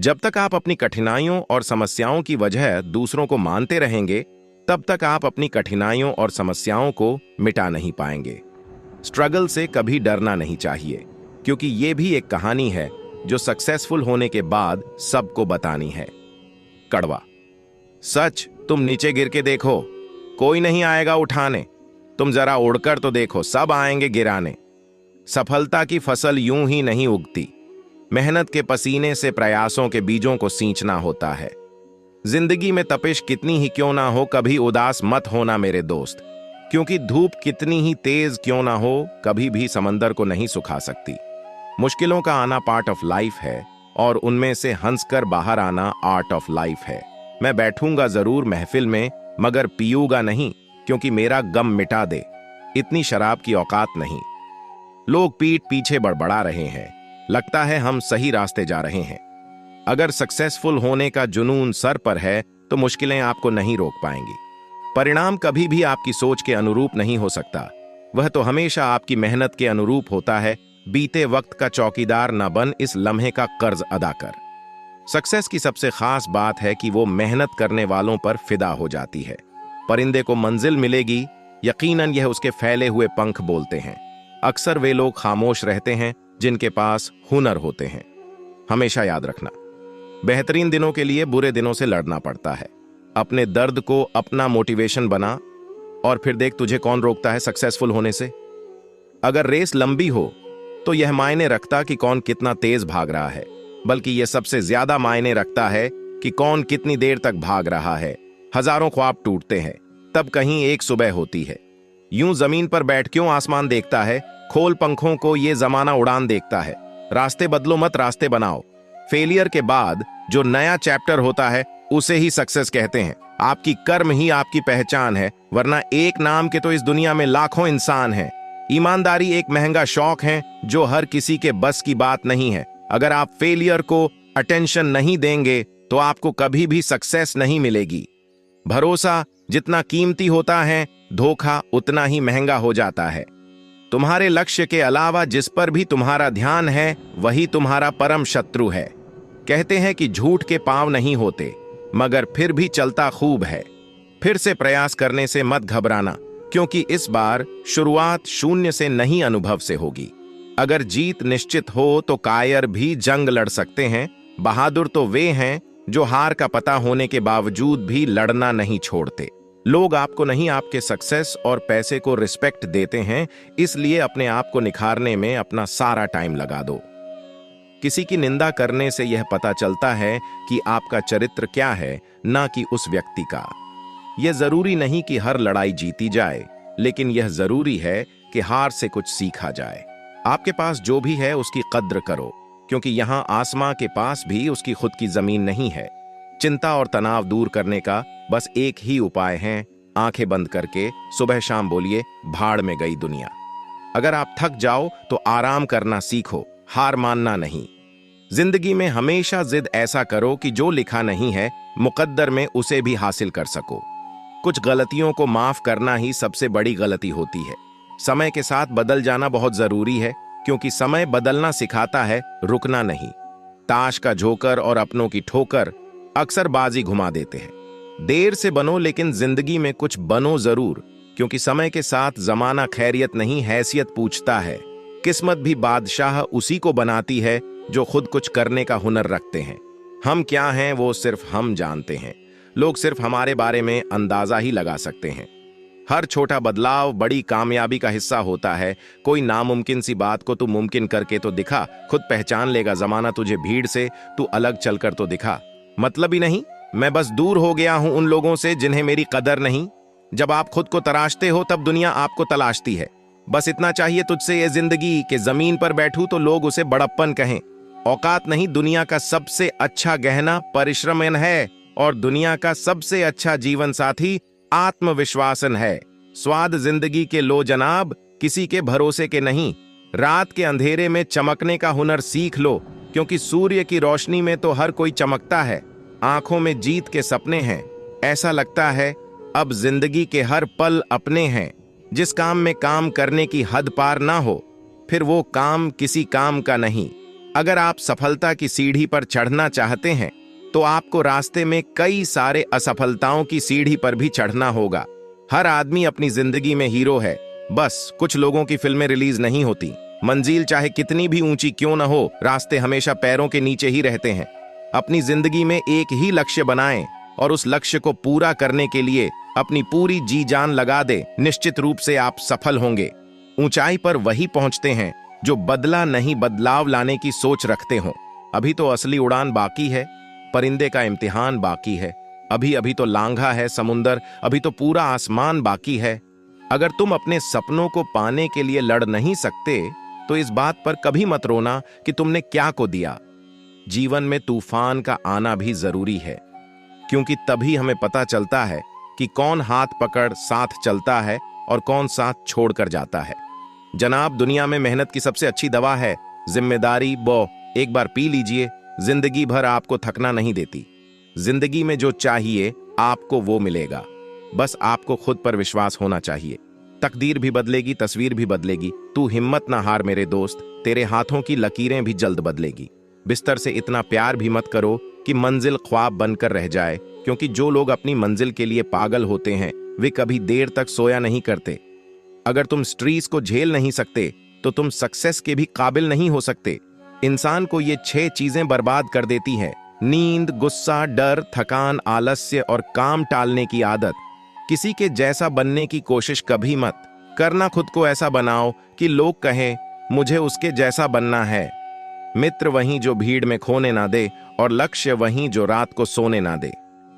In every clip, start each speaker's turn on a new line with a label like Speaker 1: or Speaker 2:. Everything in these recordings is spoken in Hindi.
Speaker 1: जब तक आप अपनी कठिनाइयों और समस्याओं की वजह दूसरों को मानते रहेंगे, तब तक आप अपनी कठिनाइयों और समस्याओं को मिटा नहीं पाएंगे। स्ट्रगल से कभी डरना नहीं चाहिए, क्योंकि ये भी एक कहानी है जो सक्सेसफुल होने के बाद सबको बतानी है। कड़वा सच, तुम नीचे गिर के देखो, कोई नहीं आएगा उठाने। तुम जरा उड़कर तो देखो, सब आएंगे गिराने। सफलता की फसल यूं ही नहीं उगती, मेहनत के पसीने से प्रयासों के बीजों को सींचना होता है। जिंदगी में तपिश कितनी ही क्यों ना हो, कभी उदास मत होना मेरे दोस्त, क्योंकि धूप कितनी ही तेज क्यों ना हो, कभी भी समंदर को नहीं सुखा सकती। मुश्किलों का आना पार्ट ऑफ लाइफ है, और उनमें से हंसकर बाहर आना आर्ट ऑफ लाइफ है। मैं बैठूंगा जरूर महफिल में, मगर पीऊंगा नहीं, क्योंकि मेरा गम मिटा दे इतनी शराब की औकात नहीं। लोग पीठ पीछे बड़बड़ा रहे हैं, लगता है हम सही रास्ते जा रहे हैं। अगर सक्सेसफुल होने का जुनून सर पर है तो मुश्किलें आपको नहीं रोक पाएंगी। परिणाम कभी भी आपकी सोच के अनुरूप नहीं हो सकता, वह तो हमेशा आपकी मेहनत के अनुरूप होता है। बीते वक्त का चौकीदार न बन, इस लम्हे का कर्ज अदा कर। सक्सेस की सबसे खास बात है कि वो मेहनत करने वालों पर फिदा हो जाती है। परिंदे को मंजिल मिलेगी, यकीनन यह उसके फैले हुए पंख बोलते हैं। अक्सर वे लोग खामोश रहते हैं जिनके पास हुनर होते हैं। हमेशा याद रखना, बेहतरीन दिनों के लिए बुरे दिनों से लड़ना पड़ता है। अपने दर्द को अपना मोटिवेशन बना, और फिर देख तुझे कौन रोकता है सक्सेसफुल होने से। अगर रेस लंबी हो तो यह मायने रखता कि कौन कितना तेज भाग रहा है, बल्कि यह सबसे ज्यादा मायने रखता है कि कौन कितनी देर तक भाग रहा है। हजारों ख्वाब टूटते हैं, तब कहीं एक सुबह होती है। यूं जमीन पर बैठ क्यों आसमान देखता है, खोल पंखों को ये जमाना उड़ान देखता है। रास्ते बदलो मत, रास्ते बनाओ। फेलियर के बाद जो नया चैप्टर होता है उसे ही सक्सेस कहते हैं। आपकी कर्म ही आपकी पहचान है, वरना एक नाम के तो इस दुनिया में लाखों इंसान हैं। ईमानदारी एक महंगा शौक है जो हर किसी के बस की बात नहीं है। अगर आप फेलियर को अटेंशन नहीं देंगे तो आपको कभी भी सक्सेस नहीं मिलेगी। भरोसा जितना कीमती होता है, धोखा उतना ही महंगा हो जाता है। तुम्हारे लक्ष्य के अलावा जिस पर भी तुम्हारा ध्यान है, वही तुम्हारा परम शत्रु है। कहते हैं कि झूठ के पांव नहीं होते, मगर फिर भी चलता खूब है। फिर से प्रयास करने से मत घबराना, क्योंकि इस बार शुरुआत शून्य से नहीं, अनुभव से होगी। अगर जीत निश्चित हो तो कायर भी जंग लड़ सकते हैं। बहादुर तो वे हैं जो हार का पता होने के बावजूद भी लड़ना नहीं छोड़ते। लोग आपको नहीं, आपके सक्सेस और पैसे को रिस्पेक्ट देते हैं, इसलिए अपने आप को निखारने में अपना सारा टाइम लगा दो। किसी की निंदा करने से यह पता चलता है कि आपका चरित्र क्या है, ना कि उस व्यक्ति का। यह जरूरी नहीं कि हर लड़ाई जीती जाए, लेकिन यह जरूरी है कि हार से कुछ सीखा जाए। आपके पास जो भी है उसकी कद्र करो, क्योंकि यहां आसमां के पास भी उसकी खुद की जमीन नहीं है। चिंता और तनाव दूर करने का बस एक ही उपाय है, आंखें बंद करके सुबह शाम बोलिए, भाड़ में गई दुनिया। अगर आप थक जाओ तो आराम करना सीखो, हार मानना नहीं। जिंदगी में हमेशा जिद ऐसा करो कि जो लिखा नहीं है मुकद्दर में उसे भी हासिल कर सको। कुछ गलतियों को माफ करना ही सबसे बड़ी गलती होती है। समय के साथ बदल जाना बहुत जरूरी है, क्योंकि समय बदलना सिखाता है, रुकना नहीं। ताश का जोकर और अपनों की ठोकर अक्सर बाजी घुमा देते हैं। देर से बनो, लेकिन जिंदगी में कुछ बनो जरूर, क्योंकि समय के साथ जमाना खैरियत नहीं, हैसियत पूछता है। किस्मत भी बादशाह उसी को बनाती है जो खुद कुछ करने का हुनर रखते हैं। हम क्या हैं वो सिर्फ हम जानते हैं, लोग सिर्फ हमारे बारे में अंदाजा ही लगा सकते हैं। हर छोटा बदलाव बड़ी कामयाबी का हिस्सा होता है। कोई नामुमकिन सी बात को तू मुमकिन करके तो दिखा, खुद पहचान लेगा जमाना तुझे भीड़ से, तू अलग चलकर तो दिखा। मतलब ही नहीं, मैं बस दूर हो गया हूं उन लोगों से जिन्हें मेरी कदर नहीं। जब आप खुद को तराशते हो तब दुनिया आपको तलाशती है। बस इतना चाहिए तुझसे ये जिंदगी कि जमीन पर बैठूं तो लोग उसे बड़प्पन कहें। औकात नहीं, दुनिया का सबसे अच्छा गहना परिश्रमन है, और दुनिया का सबसे अच्छा जीवन साथी आत्मविश्वासन है। स्वाद जिंदगी के लो जनाब, किसी के भरोसे के नहीं। रात के अंधेरे में चमकने का हुनर सीख लो, क्योंकि सूर्य की रोशनी में तो हर कोई चमकता है। आंखों में जीत के सपने हैं, ऐसा लगता है अब जिंदगी के हर पल अपने हैं। जिस काम में काम करने की हद पार ना हो, फिर वो काम किसी काम का नहीं। अगर आप सफलता की सीढ़ी पर चढ़ना चाहते हैं तो आपको रास्ते में कई सारे असफलताओं की सीढ़ी पर भी चढ़ना होगा। हर आदमी अपनी जिंदगी में हीरो है, बस कुछ लोगों की फिल्में रिलीज नहीं होती। मंजिल चाहे कितनी भी ऊंची क्यों न हो, रास्ते हमेशा पैरों के नीचे ही रहते हैं। अपनी जिंदगी में एक ही लक्ष्य बनाएं और उस लक्ष्य को पूरा करने के लिए अपनी पूरी जी जान लगा दे। निश्चित रूप से आप सफल होंगे। ऊंचाई पर वही पहुंचते हैं जो बदला नहीं बदलाव लाने की सोच रखते हो। अभी तो असली उड़ान बाकी है, परिंदे का इम्तिहान बाकी है। अभी अभी तो लांघा है समुंदर, अभी तो पूरा आसमान बाकी है। अगर तुम अपने सपनों को पाने के लिए लड़ नहीं सकते तो इस बात पर कभी मत रोना कि तुमने क्या को दिया। जीवन में तूफान का आना भी जरूरी है, क्योंकि तभी हमें पता चलता है कि कौन हाथ पकड़ साथ चलता है और कौन साथ छोड़कर जाता है। जनाब, दुनिया में मेहनत की सबसे अच्छी दवा है जिम्मेदारी। एक बार पी लीजिए, जिंदगी भर आपको थकना नहीं देती। जिंदगी में जो चाहिए आपको वो मिलेगा, बस आपको खुद पर विश्वास होना चाहिए। तकदीर भी बदलेगी, तस्वीर भी बदलेगी। तू हिम्मत ना हार मेरे दोस्त, तेरे हाथों की लकीरें भी जल्द बदलेगी। बिस्तर से इतना प्यार भी मत करो कि मंजिल ख्वाब बनकर रह जाए, क्योंकि जो लोग अपनी मंजिल के लिए पागल होते हैं वे कभी देर तक सोया नहीं करते। अगर तुम स्ट्रेस को झेल नहीं सकते तो तुम सक्सेस के भी काबिल नहीं हो सकते। इंसान को ये 6 चीजें बर्बाद कर देती हैं: नींद, गुस्सा, डर, थकान, आलस्य और काम टालने की आदत। किसी के जैसा बनने की कोशिश कभी मत करना। खुद को ऐसा बनाओ कि लोग कहें मुझे उसके जैसा बनना है। मित्र वहीं जो भीड़ में खोने ना दे, और लक्ष्य वहीं जो रात को सोने ना दे।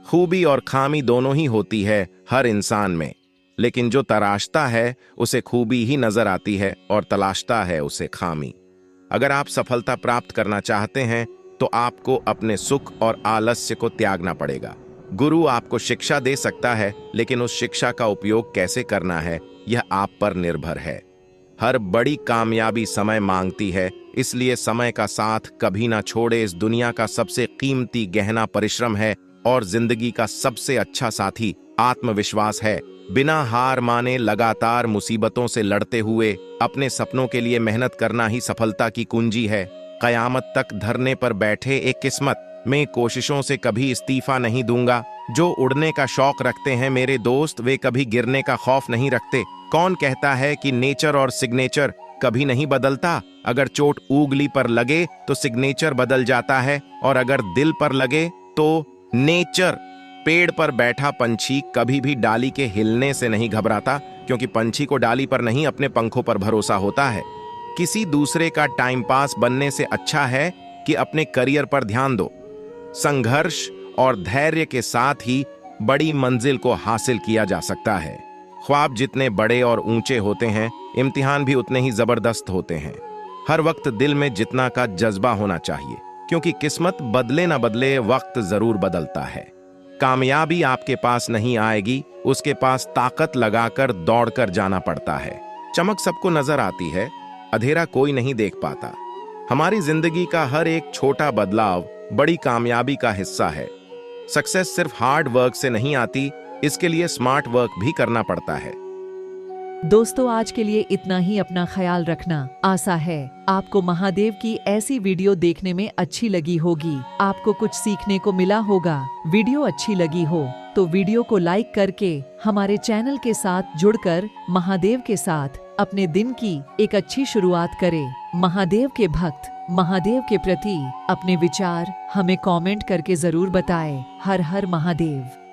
Speaker 1: खूबी और खामी दोनों ही होती है हर इंसान में, लेकिन जो तराशता है उसे खूबी ही नजर आती है और तलाशता है उसे खामी। अगर आप सफलता प्राप्त करना चाहते हैं तो आपको अपने सुख और आलस्य को त्यागना पड़ेगा। गुरु आपको शिक्षा दे सकता है, लेकिन उस शिक्षा का उपयोग कैसे करना है यह आप पर निर्भर है। हर बड़ी कामयाबी समय मांगती है, इसलिए समय का साथ कभी ना छोड़े। इस दुनिया का सबसे कीमती गहना परिश्रम है और जिंदगी का सबसे अच्छा साथी आत्मविश्वास है। बिना हार माने लगातार मुसीबतों से लड़ते हुए अपने सपनों के लिए मेहनत करना ही सफलता की कुंजी है। कयामत तक धरने पर बैठे एक किस्मत में कोशिशों से कभी इस्तीफा नहीं दूंगा। जो उड़ने का शौक रखते हैं मेरे दोस्त, वे कभी गिरने का खौफ नहीं रखते। कौन कहता है कि नेचर और सिग्नेचर कभी नहीं बदलता? अगर चोट ऊगली पर लगे तो सिग्नेचर बदल जाता है, और अगर दिल पर लगे तो नेचर। पेड़ पर बैठा पंछी कभी भी डाली के हिलने से नहीं घबराता, क्योंकि पंछी को डाली पर नहीं अपने पंखों पर भरोसा होता है। किसी दूसरे का टाइम पास बनने से अच्छा है कि अपने करियर पर ध्यान दो। संघर्ष और धैर्य के साथ ही बड़ी मंजिल को हासिल किया जा सकता है। ख्वाब जितने बड़े और ऊंचे होते हैं, इम्तिहान भी उतने ही जबरदस्त होते हैं। हर वक्त दिल में जितना का जज्बा होना चाहिए, क्योंकि किस्मत बदले ना बदले वक्त जरूर बदलता है। कामयाबी आपके पास नहीं आएगी, उसके पास ताकत लगाकर दौड़कर जाना पड़ता है। चमक सबको नजर आती है, अंधेरा कोई नहीं देख पाता। हमारी जिंदगी का हर एक छोटा बदलाव बड़ी कामयाबी का हिस्सा है। सक्सेस सिर्फ हार्ड वर्क से नहीं आती, इसके लिए स्मार्ट वर्क भी करना पड़ता है।
Speaker 2: दोस्तों, आज के लिए इतना ही। अपना ख्याल रखना। आशा है आपको महादेव की ऐसी वीडियो देखने में अच्छी लगी होगी, आपको कुछ सीखने को मिला होगा। वीडियो अच्छी लगी हो तो वीडियो को लाइक करके हमारे चैनल के साथ जुड़कर महादेव के साथ अपने दिन की एक अच्छी शुरुआत करें। महादेव के भक्त महादेव के प्रति अपने विचार हमें कमेंट करके जरूर बताएं। हर हर महादेव।